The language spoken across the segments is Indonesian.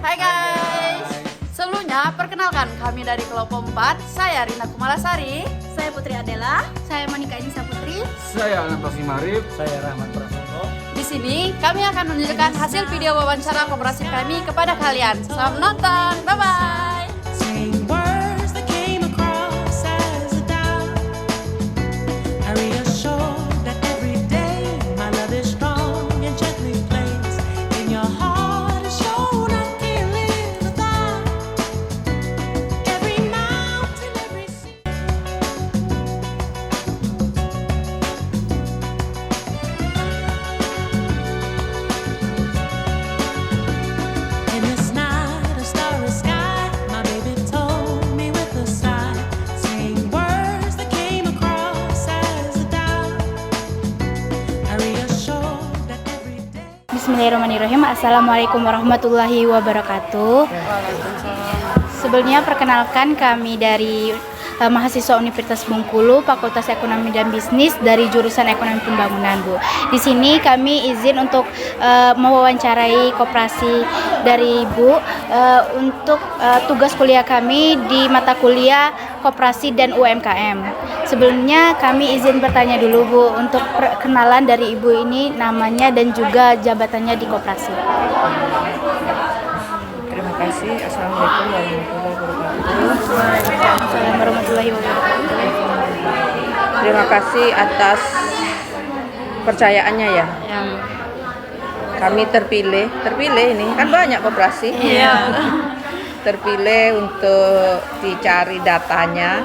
Hai guys. Sebelumnya perkenalkan kami dari kelompok 4. Saya Rina Kumalasari. Saya Putri Adela. Saya Monika Inisa Putri. Saya Anastasi Marif. Saya Rahmat Prasono. Di sini kami akan menunjukkan hasil video wawancara koperasi kami kepada kalian. Selamat menonton. Bye bye. Bismillahirrahmanirrahim. Assalamualaikum warahmatullahi wabarakatuh. Sebelumnya perkenalkan kami dari mahasiswa Universitas Bengkulu, Fakultas Ekonomi dan Bisnis dari jurusan Ekonomi Pembangunan, Bu. Di sini kami izin untuk mewawancarai koperasi dari Ibu untuk tugas kuliah kami di mata kuliah Koperasi dan UMKM. Sebelumnya kami izin bertanya dulu, Bu, untuk perkenalan dari Ibu ini, namanya dan juga jabatannya di koperasi. Terima kasih. Assalamualaikum warahmatullahi wabarakatuh. Waalaikumsalam warahmatullahi wabarakatuh. Terima kasih atas percayaannya ya. Kami terpilih ini kan banyak koperasi. Iya. Terpilih untuk dicari datanya.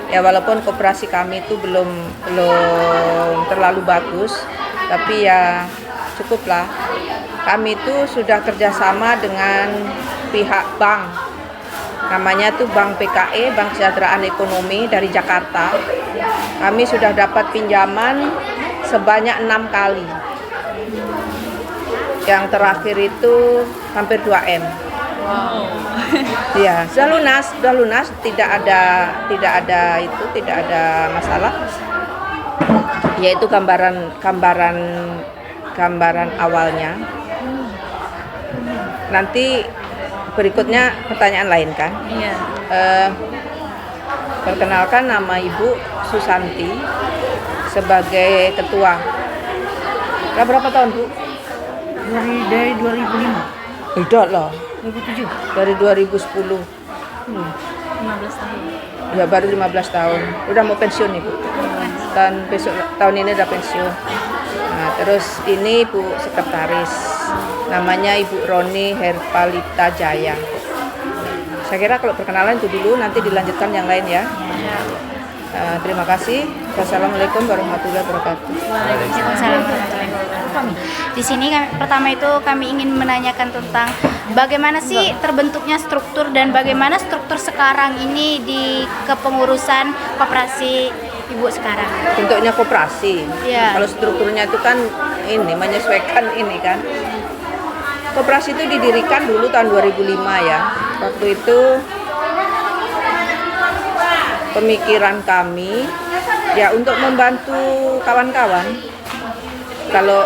Ya walaupun koperasi kami itu belum terlalu bagus, tapi ya cukuplah. Kami itu sudah kerjasama dengan pihak bank, namanya tuh Bank PKE, Bank Kesejahteraan Ekonomi dari Jakarta. Kami sudah dapat pinjaman sebanyak 6 kali. Yang terakhir itu hampir 2M. Wow. Ya, sudah lunas, tidak ada masalah. Yaitu gambaran awalnya. Nanti berikutnya pertanyaan lain kan? Iya. Perkenalkan, nama Ibu Susanti sebagai ketua. Berapa tahun, Bu? Dari 2005. Tidak lah. 2007. Dari 2010. 15 tahun. Ya baru 15 tahun. Udah mau pensiun Ibu. Tahun ini udah pensiun. Nah, terus ini Ibu sekretaris. Namanya Ibu Roni Herpalita Jaya. Saya kira kalau perkenalan itu dulu, nanti dilanjutkan yang lain ya. Terima kasih. Wassalamualaikum warahmatullahi wabarakatuh. Waalaikumsalam warahmatullahi wabarakatuh. Di sini pertama itu kami ingin menanyakan tentang bagaimana sih terbentuknya struktur dan bagaimana struktur sekarang ini di kepengurusan koperasi Ibu sekarang. Bentuknya koperasi. Iya. Kalau strukturnya itu kan ini menyesuaikan ini kan. Koperasi itu didirikan dulu tahun 2005 ya. Waktu itu pemikiran kami ya untuk membantu kawan-kawan. Kalau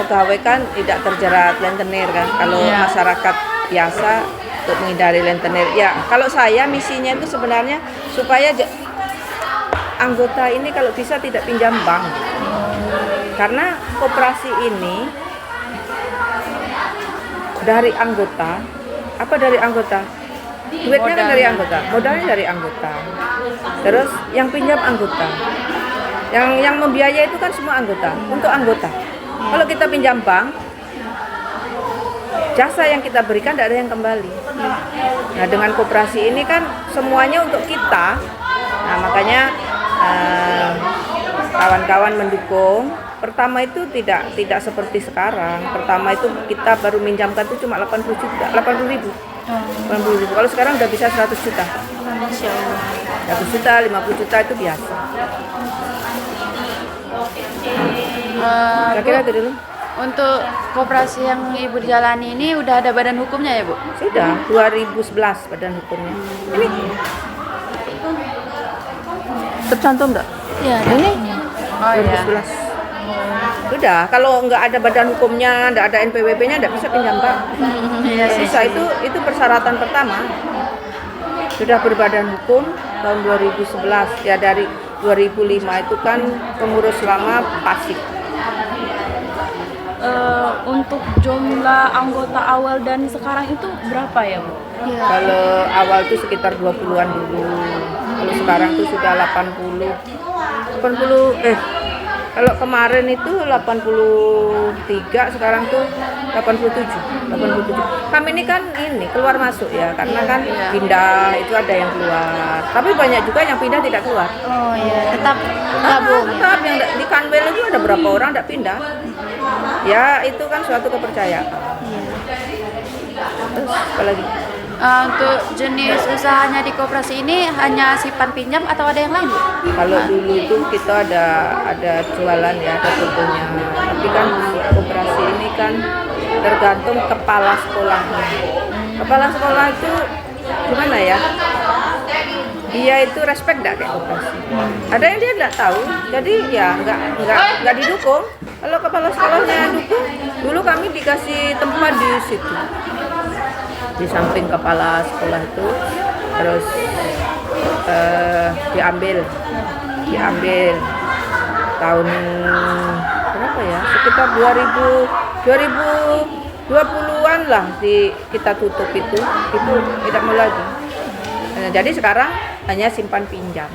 pegawai kan tidak terjerat rentenir kan. Kalau masyarakat biasa untuk menghindari rentenir. Ya, kalau saya misinya itu sebenarnya supaya anggota ini kalau bisa tidak pinjam bank. Karena koperasi ini dari anggota, duitnya kan dari anggota, modalnya dari anggota. Terus yang pinjam anggota, yang membiayai itu kan semua anggota, untuk anggota. Kalau kita pinjam bank, jasa yang kita berikan tidak ada yang kembali. Nah, dengan koperasi ini kan semuanya untuk kita. Nah, makanya kawan-kawan mendukung. Pertama itu tidak seperti sekarang. Pertama itu kita baru minjamkan itu cuma 80 ribu. Kalau sekarang udah bisa 100 juta. 100 juta, 50 juta itu biasa. Kira-kira itu dulu. Untuk koperasi yang Ibu jalani ini udah ada badan hukumnya ya, Bu? Sudah, 2011 badan hukumnya. Ini tercantum enggak? Iya, Ini Oh iya. 2011. Sudah, kalau nggak ada badan hukumnya, nggak ada NPWP-nya, nggak bisa pinjam Pak. Susah, itu persyaratan pertama. Sudah berbadan hukum tahun 2011, ya dari 2005 itu kan pengurus lama pasif. Untuk jumlah anggota awal dan sekarang itu berapa ya Bu? Kalau awal itu sekitar 20-an dulu. Kalau sekarang tuh sudah 80. Kalau kemarin itu 83, sekarang tuh 87. Kami ini kan keluar masuk ya, karena kan pindah itu ada yang keluar. Tapi banyak juga yang pindah tidak keluar. Oh iya, tetap gabung. Tetap yang di Kanwil itu ada berapa orang tidak pindah. Ya itu kan suatu kepercayaan. Terus apa lagi? Untuk jenis usahanya di koperasi ini hanya simpan pinjam atau ada yang lain, Bu? Kalau dulu itu kita ada jualan ya, ada contohnya. Tapi kan koperasi ini kan tergantung kepala sekolahnya. Kepala sekolah itu gimana ya? Dia itu respect enggak kayak koperasi. Ada yang dia enggak tahu, jadi ya enggak didukung. Kalau kepala sekolahnya dukung, dulu kami dikasih tempat di situ. Di samping kepala sekolah itu, terus diambil tahun berapa ya, sekitar 2020-an lah kita tutup itu tidak mau lagi. Jadi sekarang hanya simpan pinjam.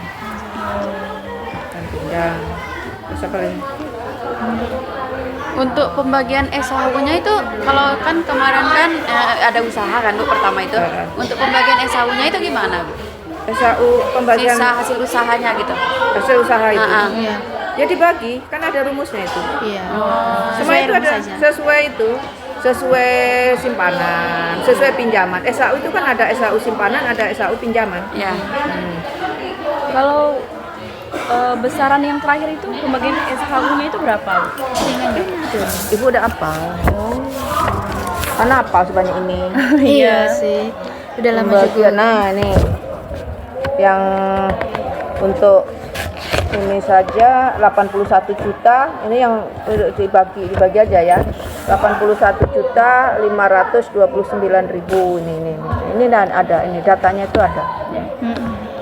Terus apa lagi? Untuk pembagian SHU-nya itu, kalau kan kemarin kan ada usaha kan Bu pertama itu. Untuk pembagian SHU-nya itu gimana Bu? SHU pembagian Sisa hasil usahanya gitu. hasil usaha itu. Iya. Ya dibagi, kan ada rumusnya itu. Iya. Semua itu ada saja. sesuai simpanan, sesuai pinjaman. SHU itu kan ada SHU simpanan, ada SHU pinjaman. Ya. Kalau besaran yang terakhir itu pembagian SHU-nya itu berapa? Ibu udah apa? Karena apa sebanyak ini? Iya sih. Udah lama juga. Pembagian, nah ini yang untuk ini saja 81 juta. Ini yang dibagi aja ya. 81.529.000 ini dan ada ini datanya itu ada.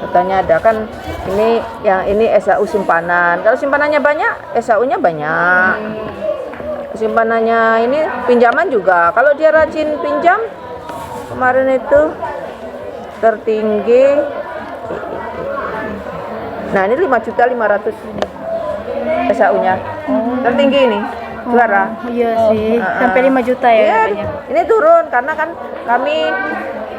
Datanya ada kan ini SHU simpanan. Kalau simpanannya banyak, SHU-nya banyak. Simpanannya ini pinjaman juga. Kalau dia rajin pinjam, kemarin itu tertinggi. Nah, ini 5.500.000 SHU-nya. Tertinggi ini. Juara. Iya sih. Sampai 5 juta ya. Iya, banyak. ini turun karena kan kami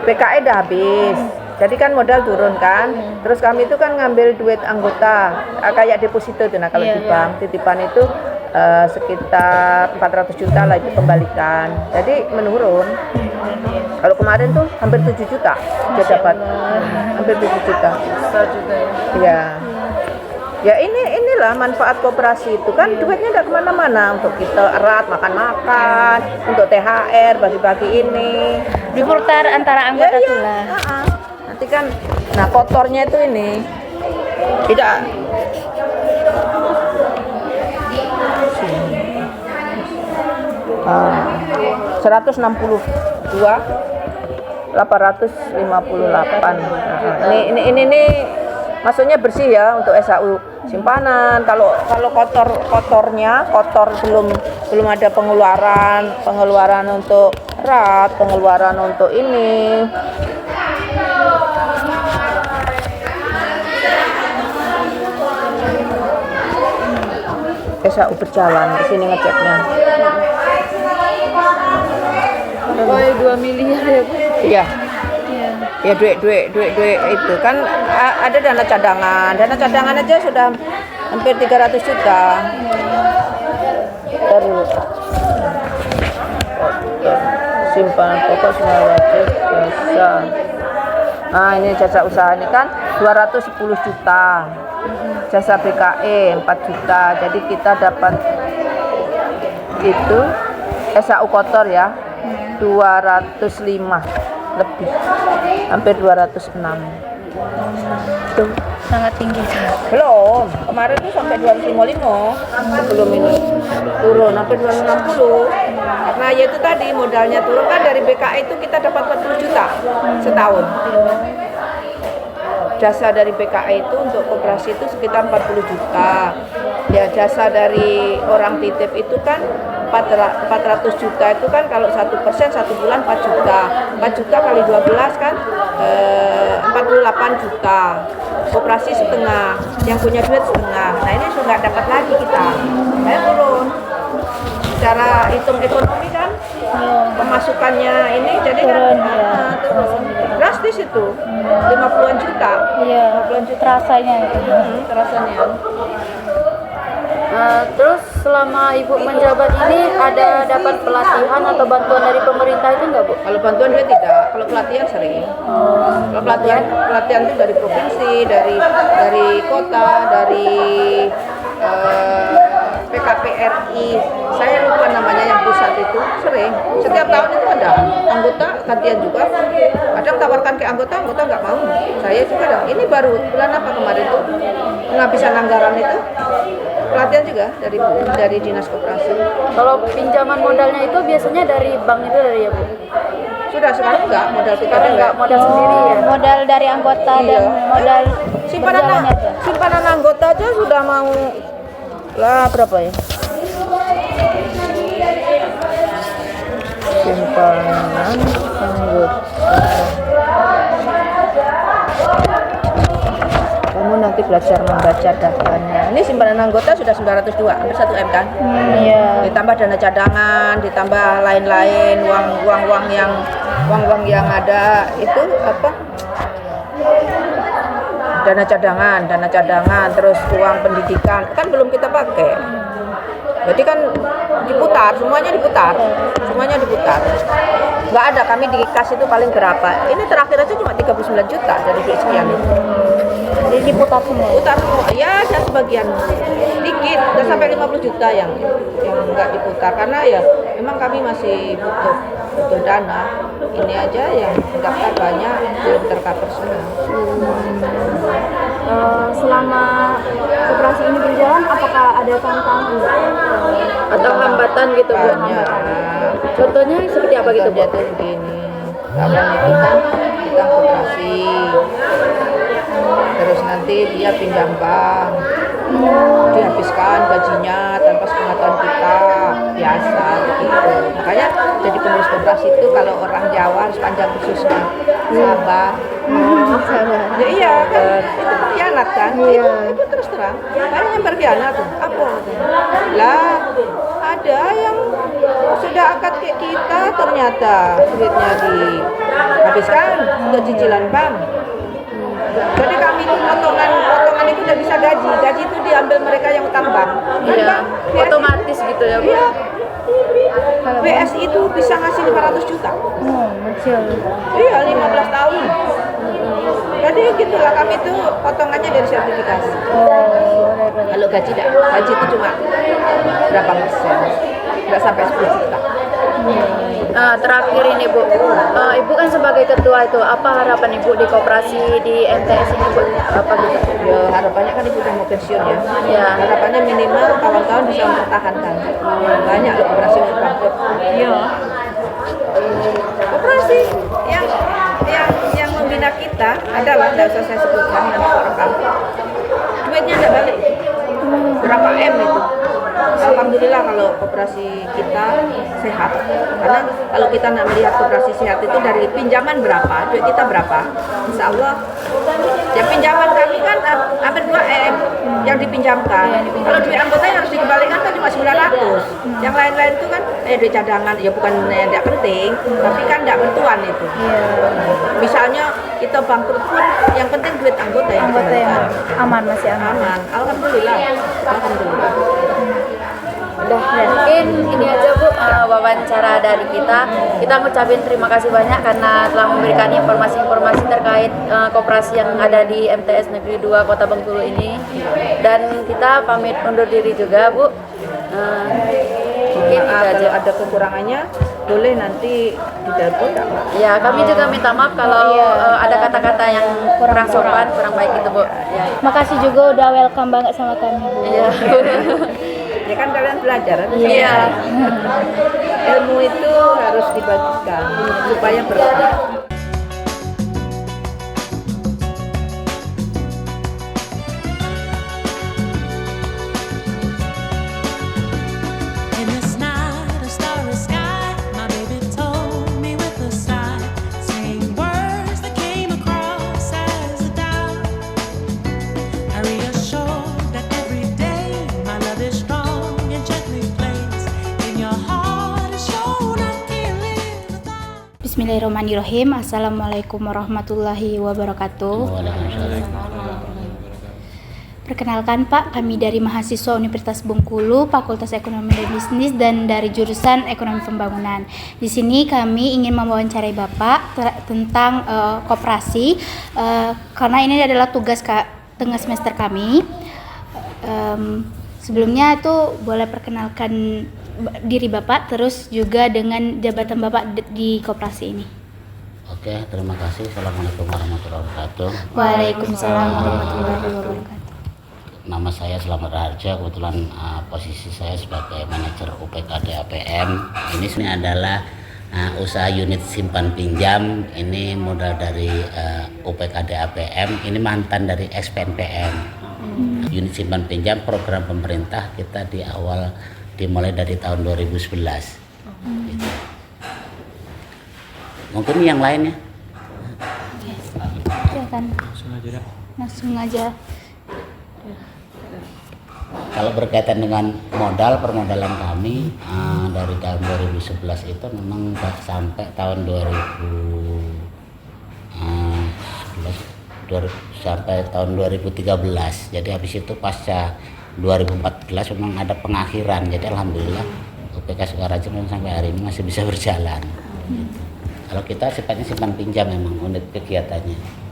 PKE udah habis. Jadi kan modal turun kan. Terus kami itu kan ngambil duit anggota kayak deposito itu. Nah, kalau Iya, di bank titipan itu sekitar 400 juta lah itu kembalikan. Jadi menurun. Kalau kemarin tuh hampir 7 juta dia dapat. Hampir 7 juta. Besar juga ya. Iya. Ya inilah manfaat koperasi itu kan duitnya tidak kemana-mana untuk kita erat makan-makan, untuk THR bagi-bagi ini. Diputar antara anggota pula. Nanti kan, nah kotornya itu ini tidak. Ah, 162.858. Ini maksudnya bersih ya untuk SHU simpanan. Kalau kotornya belum ada pengeluaran untuk rat, pengeluaran untuk ini. SHU berjalan, di sini ngeceknya. Oh, 2 miliar ya Bu? Iya. Ya duit itu kan ada dana cadangan aja sudah hampir 300 juta. Terus simpanan pokok semua wajib jasa. Nah, ini jasa usaha ini kan 210 juta. Jasa BKE 4 juta. Jadi kita dapat itu SHU kotor ya 205 lebih, hampir 206. Tuh, sangat tinggi. Belum, kemarin tuh sampai 255 sebelum ini turun sampai 260. Karena ya itu tadi modalnya turun kan, dari BKI itu kita dapat 40 juta setahun. Jasa dari BKI itu untuk koperasi itu sekitar 40 juta. Ya jasa dari orang titip itu kan 400 juta itu kan, kalau 1% 1 bulan 4 juta. 4 juta kali 12 kan 48 juta. Koperasi setengah, yang punya duit setengah. Nah ini sudah nggak dapat lagi kita. Saya turun. Secara hitung ekonomi kan pemasukannya ini jadi Turun, kan ya. turun. Drastis itu 50-an juta. Iya, rasanya itu. Terasanya. Terus selama Ibu menjabat ini ada dapat pelatihan atau bantuan dari pemerintah itu enggak, Bu? Kalau bantuan dia tidak, kalau pelatihan sering. Kalau pelatihan itu dari provinsi, dari kota, dari PKPRI. Saya lupa namanya yang pusat itu, sering. Setiap tahun itu ada anggota gantian juga. Kadang tawarkan ke anggota nggak mau. Saya juga ada. Ini baru bulan apa kemarin tuh penghabisan anggaran itu. Pelatihan juga dari Dinas Koperasi. Kalau pinjaman modalnya itu biasanya dari bank itu dari ya, Bu? Sudah sekarang enggak, modal kita Enggak modal sendiri ya. Modal dari anggota Iya. dan modal Simpanan berjalannya aja. simpanan anggota aja sudah mau lah berapa ya? Simpanan anggota. Kamu nanti belajar membaca datanya. Ini simpanan anggota sudah 902, hampir 1 M kan? Iya. Ditambah dana cadangan, ditambah lain-lain uang yang ada itu apa? Dana cadangan, terus uang pendidikan kan belum kita pakai. Jadi kan diputar, semuanya diputar. Nggak ada, kami di kas itu paling berapa. Ini terakhir aja cuma 39 juta dari duit sekian itu. Jadi diputar semua. Putar semua, ya ada sebagian dikit, nggak sampai 50 juta yang nggak diputar. Karena ya memang kami masih butuh dana. Ini aja yang daftar banyak, belum tercover semua. Selama koperasi ini berjalan, apakah ada tantangan Atau hambatan gitu, Bu? Banyak. Contohnya seperti apa gitu, Bu? Contohnya tuh begini, abang itu kan kita koperasi, terus nanti dia pinjam bank, dihabiskan gajinya tanpa sepengetahuan kita, biasa begitu. Makanya jadi pengurus koperasi itu kalau orang Jawa harus panjang khususnya, sabar. Ya, iya kan, itu berkhianat kan? Itu terus terang, banyak yang berkhianat tuh. Apa? Lah, ada yang sudah akad kayak kita ternyata duitnya dihabiskan untuk cicilan bank. Jadi kami itu potongan itu udah bisa gaji itu diambil mereka yang utang bank. Iya, otomatis gitu ya, Bu? Iya. BSI itu bisa ngasih 500 juta. Kecil. Iya, 15 tahun. Jadi gitulah, kami itu potongannya dari sertifikasi. Kalau gaji itu cuma berapa persen? Nggak sampai 10 juta. Nah, terakhir ini, Bu, Ibu kan sebagai ketua itu, apa harapan Ibu di koperasi di MTS ini, Bu? Apa gitu? Ya, harapannya kan ibu udah mau pensiun ya. Ya. Harapannya minimal kawan-kawan bisa mempertahankan. Banyak loh koperasi yang bangkrut. Iya. Koperasi yang membina kita adalah, nggak usah saya sebutkan nanti rekam. Duitnya nggak balik. Berapa M itu? Alhamdulillah kalau koperasi kita sehat. Karena kalau kita nak melihat koperasi sehat itu dari pinjaman berapa, duit kita berapa, insya Allah. Ya pinjaman kami kan hampir 2 M yang dipinjamkan. Kalau duit anggota yang harus dikembalikan kan cuma 900. Yang lain-lain itu kan duit cadangan, ya bukan yang tidak penting, tapi kan tidak bertuan itu. Misalnya kita bangkrut pun yang penting duit anggota yang dikembalikan. Aman, masih aman. Aman, alhamdulillah. Udah, mungkin ini aja, Bu, wawancara dari kita. Kita ngucapin terima kasih banyak karena telah memberikan informasi-informasi terkait koperasi yang ada di MTS Negeri 2 Kota Bengkulu ini. Dan kita pamit undur diri juga, Bu. Mungkin itu aja. Kalau ada kekurangannya boleh nanti ditelepon nggak, Pak? Ya, kami juga minta maaf kalau ada kata-kata yang kurang sopan, kurang baik itu, Bu. Ya. Makasih juga udah welcome banget sama kami, Bu. Iya. Ya kan kalian belajar kan? Iya. Ilmu itu harus dibagikan supaya berkah. In this night, a starry sky, my baby told me with a sigh, saying words that came across as a doubt. I reassured that every day my love is strong and gently placed in your heart. Is shown I can't live without. Bismillahirrahmanirrahim. Assalamualaikum warahmatullahi wabarakatuh. Perkenalkan Pak, kami dari mahasiswa Universitas Bengkulu, Fakultas Ekonomi dan Bisnis dan dari jurusan Ekonomi Pembangunan. Di sini kami ingin mewawancarai Bapak tentang koperasi, karena ini adalah tugas tengah semester kami. Sebelumnya itu boleh perkenalkan diri Bapak, terus juga dengan jabatan Bapak di koperasi ini. Oke, terima kasih. Assalamualaikum warahmatullahi wabarakatuh. Waalaikumsalam warahmatullahi wabarakatuh. Nama saya Slamet Raharja, kebetulan posisi saya sebagai manajer UPKD APM. Ini adalah usaha unit simpan pinjam. Ini modal dari UPKD APM. Ini mantan dari SPNPM. Unit simpan pinjam program pemerintah kita dimulai dari tahun 2011. Gitu. Mungkin yang lainnya. Silakan. Langsung aja. Kalau berkaitan dengan permodalan kami dari tahun 2011 itu memang sampai tahun 2013. Jadi habis itu pasca 2014 memang ada pengakhiran. Jadi alhamdulillah UPK Sukaraja memang sampai hari ini masih bisa berjalan. Gitu. Kalau kita sifatnya simpan pinjam memang unit kegiatannya.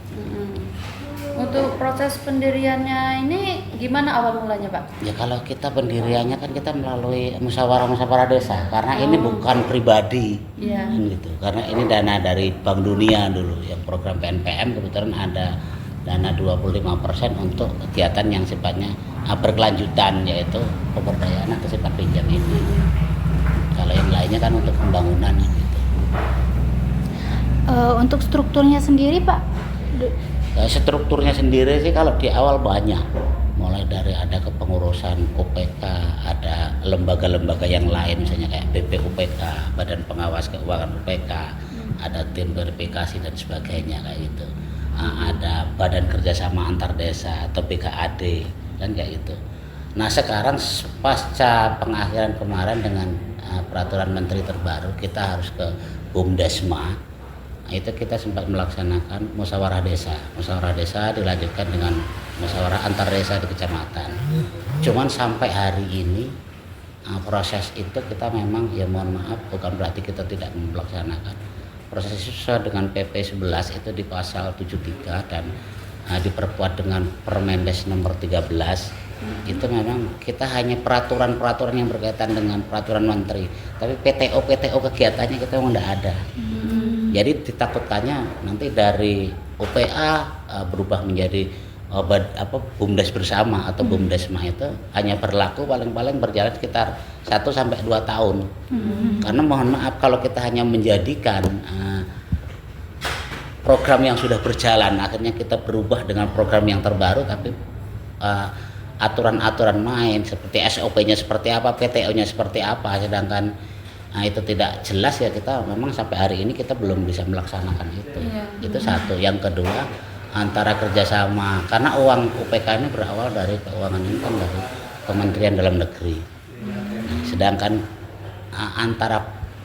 Untuk proses pendiriannya ini gimana awal mulanya, Pak? Ya kalau kita pendiriannya kan kita melalui musyawarah desa, karena ini bukan pribadi, Iya. gitu. Karena ini dana dari Bank Dunia dulu, yang program PNPM kebetulan ada dana 25% untuk kegiatan yang sifatnya berkelanjutan, yaitu pemberdayaan atau simpan pinjam ini. Kalau yang lainnya kan untuk pembangunan gitu. Untuk strukturnya sendiri Pak? Strukturnya sendiri sih kalau di awal banyak, mulai dari ada kepengurusan UPK, ada lembaga-lembaga yang lain misalnya kayak BPUPK, Badan Pengawas Keuangan UPK, ada tim verifikasi dan sebagainya kayak gitu. Ada Badan Kerjasama Antar Desa atau BKAD dan kayak gitu. Nah sekarang pasca pengakhiran kemarin dengan peraturan menteri terbaru kita harus ke BUMDesma. Nah, itu kita sempat melaksanakan musyawarah desa. Musyawarah desa dilanjutkan dengan musyawarah antar desa di kecamatan. Cuman sampai hari ini proses itu kita memang ya mohon maaf bukan berarti kita tidak melaksanakan. Proses itu sesuai dengan PP 11 itu di pasal 73 dan diperkuat dengan Permendes nomor 13. Itu memang kita hanya peraturan-peraturan yang berkaitan dengan peraturan menteri, tapi PTO kegiatannya kita memang tidak ada. Jadi ditakutkannya nanti dari UPA berubah menjadi BUMDes bersama atau BUMDesma itu hanya berlaku paling-paling berjalan sekitar 1-2 tahun. Karena mohon maaf kalau kita hanya menjadikan program yang sudah berjalan akhirnya kita berubah dengan program yang terbaru, tapi aturan-aturan main seperti SOP-nya seperti apa, PTO-nya seperti apa, sedangkan itu tidak jelas ya, kita memang sampai hari ini kita belum bisa melaksanakan itu. Itu satu. Yang kedua, antara kerjasama, karena uang UPK ini berawal dari keuangan ini kan dari Kementerian Dalam Negeri. Sedangkan antara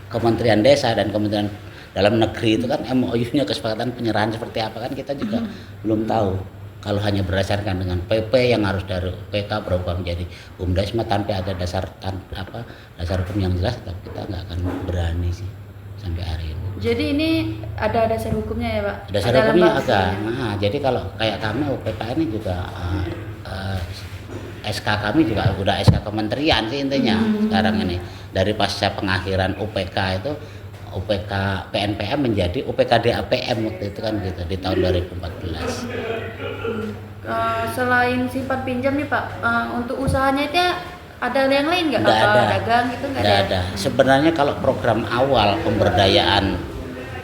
Kementerian Desa dan Kementerian Dalam Negeri itu kan MOU-nya kesepakatan penyerahan seperti apa kan kita juga belum tahu. Kalau hanya berdasarkan dengan PP yang harus dari UPK berubah menjadi BUMDesma tanpa ada dasar hukum yang jelas, tetap kita nggak akan berani sih sampai hari ini. Jadi ini ada dasar hukumnya ya, Pak? Dasar hukumnya ada. Nah, jadi kalau kayak kami UPK ini juga SK kami juga udah SK kementerian sih intinya sekarang ini. Dari pasca pengakhiran UPK itu UPK PNPM menjadi UPK DAPM waktu itu kan gitu di tahun 2014. Selain simpan pinjam nih Pak, untuk usahanya itu ada yang lain nggak? Nggak Apa ada. dagang gitu nggak Nggak ada? ada. Sebenarnya kalau program awal pemberdayaan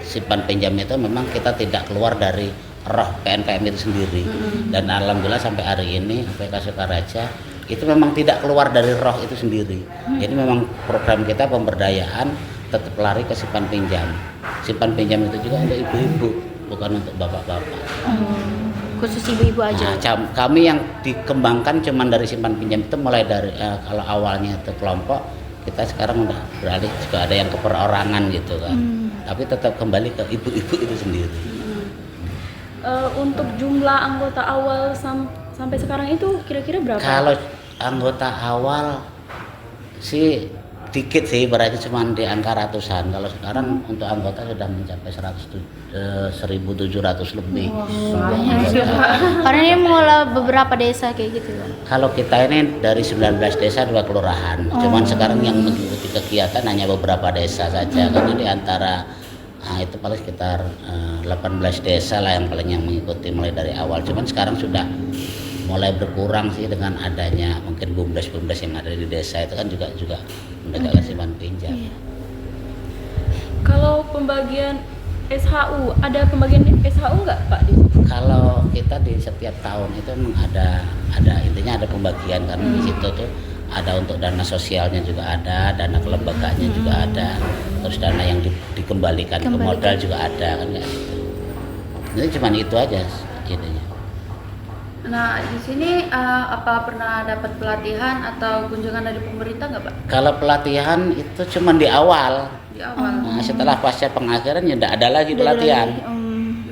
simpan pinjam itu memang kita tidak keluar dari roh PNPM itu sendiri. Dan alhamdulillah sampai hari ini UPK Sukaraja itu memang tidak keluar dari roh itu sendiri. Jadi memang program kita pemberdayaan tetap lari ke simpan pinjam. Simpan pinjam itu juga untuk ibu-ibu, bukan untuk bapak-bapak. Khusus ibu-ibu aja. Nah, kami yang dikembangkan cuman dari simpan pinjam itu mulai dari kalau awalnya itu kelompok, kita sekarang udah beralih juga ada yang ke perorangan gitu kan. Tapi tetap kembali ke ibu-ibu itu sendiri. Untuk jumlah anggota awal sampai sekarang itu kira-kira berapa? Kalau anggota awal sih dikit sih, berarti cuma di angka ratusan. Kalau sekarang untuk anggota sudah mencapai 1.700 lebih. Karena ini mulai beberapa desa kayak gitu kan. Kalau kita ini dari 19 desa 2 kelurahan. Cuman sekarang yang mengikuti kegiatan hanya beberapa desa saja. Karena di antara itu paling sekitar 18 desa lah yang paling yang mengikuti mulai dari awal. Cuman sekarang sudah mulai berkurang sih dengan adanya mungkin bumdes-bumdes yang ada di desa itu kan juga mendekatkan simpan pinjam. Kalau pembagian SHU, ada pembagian SHU nggak Pak di situ? Kalau kita di setiap tahun itu memang ada intinya ada pembagian karena di situ tuh ada untuk dana sosialnya juga ada, dana kelembagaannya juga ada, terus dana yang dikembalikan ke modal juga ada kan kayak gitu. Jadi cuma itu aja intinya. Nah di sini apa pernah dapat pelatihan atau kunjungan dari pemerintah nggak Pak? Kalau pelatihan itu cuma di awal. Di awal. Nah, setelah pasca pengakhiran ya tidak ada lagi pelatihan.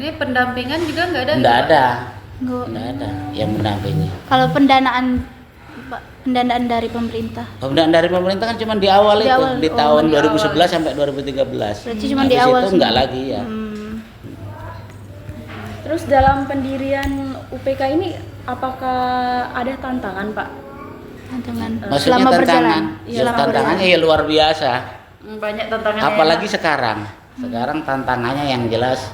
Ini pendampingan juga nggak ada? Tidak Pak? ada. Nggak. Tidak ada yang mendampingi. Kalau pendanaan Pak, pendanaan dari pemerintah. Pendanaan dari pemerintah kan cuma di awal Di itu awal. di Oh, tahun di 2011 awal. sampai 2013. Berarti cuma di Habis awal itu semua. enggak lagi ya. Terus dalam pendirian UPK ini apakah ada tantangan Pak? Tantangan Maksudnya selama berjalan. tantangan, ya tantangannya ya luar biasa. Banyak tantangannya. Apalagi sekarang tantangannya yang jelas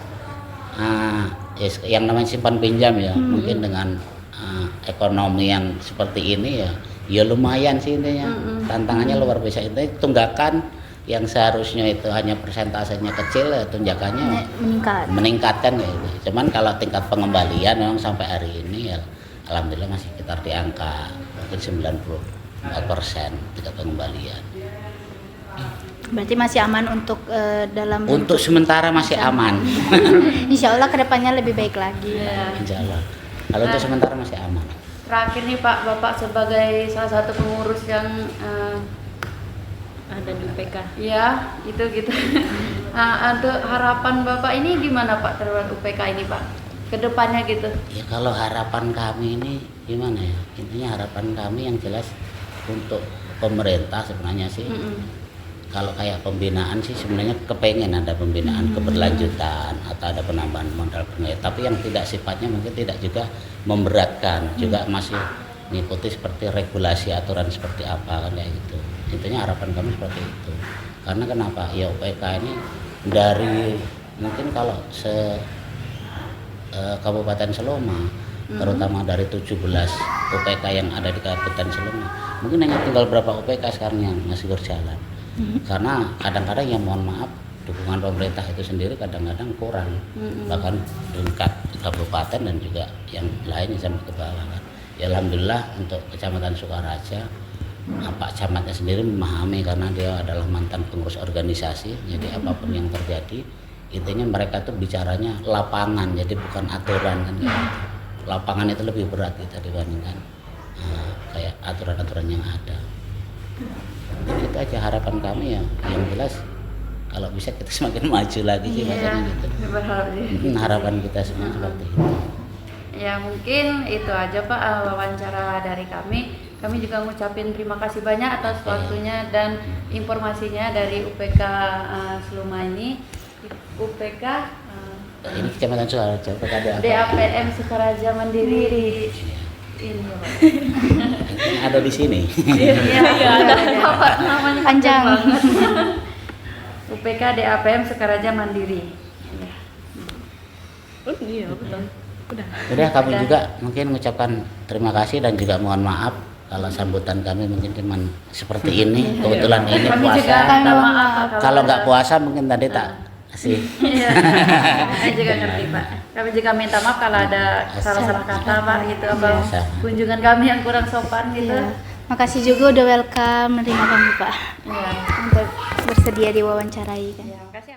yang namanya simpan pinjam ya, mungkin dengan ekonomi yang seperti ini ya lumayan sih intinya. Tantangannya luar biasa, intinya tunggakan yang seharusnya itu hanya persentasenya kecil ya tunjakannya meningkatkan ya itu. Cuman kalau tingkat pengembalian memang sampai hari ini ya alhamdulillah masih sekitar di angka mungkin 94% tingkat pengembalian. Berarti masih aman untuk dalam Untuk sementara masih aman. Insya Allah kedepannya lebih baik lagi. Insya Allah. Kalau untuk sementara masih aman. Terakhir nih Pak, Bapak sebagai salah satu pengurus yang Ada di UPK. ya gitu. Untuk harapan Bapak ini gimana Pak terhadap UPK ini Pak? Kedepannya gitu. Ya kalau harapan kami ini gimana ya? Intinya harapan kami yang jelas untuk pemerintah sebenarnya sih. Kalau kayak pembinaan sih sebenarnya kepengen ada pembinaan keberlanjutan atau ada penambahan modal pengair. Tapi yang tidak sifatnya mungkin tidak juga memberatkan, juga masih mengikuti seperti regulasi aturan seperti apa kan kayak gitu. Intinya harapan kami seperti itu. Karena kenapa? Ya UPK ini dari mungkin kalau Kabupaten Seloma, terutama dari 17 UPK yang ada di Kabupaten Seloma, mungkin hanya tinggal berapa UPK sekarang yang masih berjalan. Karena kadang-kadang ya mohon maaf dukungan pemerintah itu sendiri kadang-kadang kurang, bahkan tingkat kabupaten dan juga yang lainnya sampai ke bawah kan. Ya alhamdulillah untuk Kecamatan Sukaraja Pak Camatnya sendiri memahami karena dia adalah mantan pengurus organisasi, jadi apapun yang terjadi intinya mereka tuh bicaranya lapangan, jadi bukan aturan kan gitu. Lapangan itu lebih berat kita dibandingkan kayak aturan-aturan yang ada. Jadi itu aja harapan kami ya, yang jelas kalau bisa kita semakin maju lagi sih rasanya gitu. Berharap sih. Harapan kita semua seperti itu. Ya mungkin itu aja Pak wawancara dari kami. Kami juga ngucapin terima kasih banyak atas waktunya dan informasinya dari UPK Seluma ini. UPK Ini Kecamatan Sukaraja, UPK DAPM Sukaraja Mandiri. Ini ya Pak. Ini ada di sini. Iya, ada Pak namanya Panjang. banget. UPK DAPM Sukaraja Mandiri. Iya, betul. Udah kami juga mungkin mengucapkan terima kasih dan juga mohon maaf kalau sambutan kami mungkin cuman seperti ini. Kebetulan ini Kami puasa. juga Kalau, maaf kalau nggak puasa mungkin tadi tak kasih. Iya, saya juga ngerti Pak. Kami juga minta maaf kalau ada salah-salah kata Pak gitu, apa Iya. kunjungan kami yang kurang sopan gitu. Iya. Makasih juga udah welcome menerima kami Pak Iya. untuk bersedia diwawancarai kan. Iya, makasih.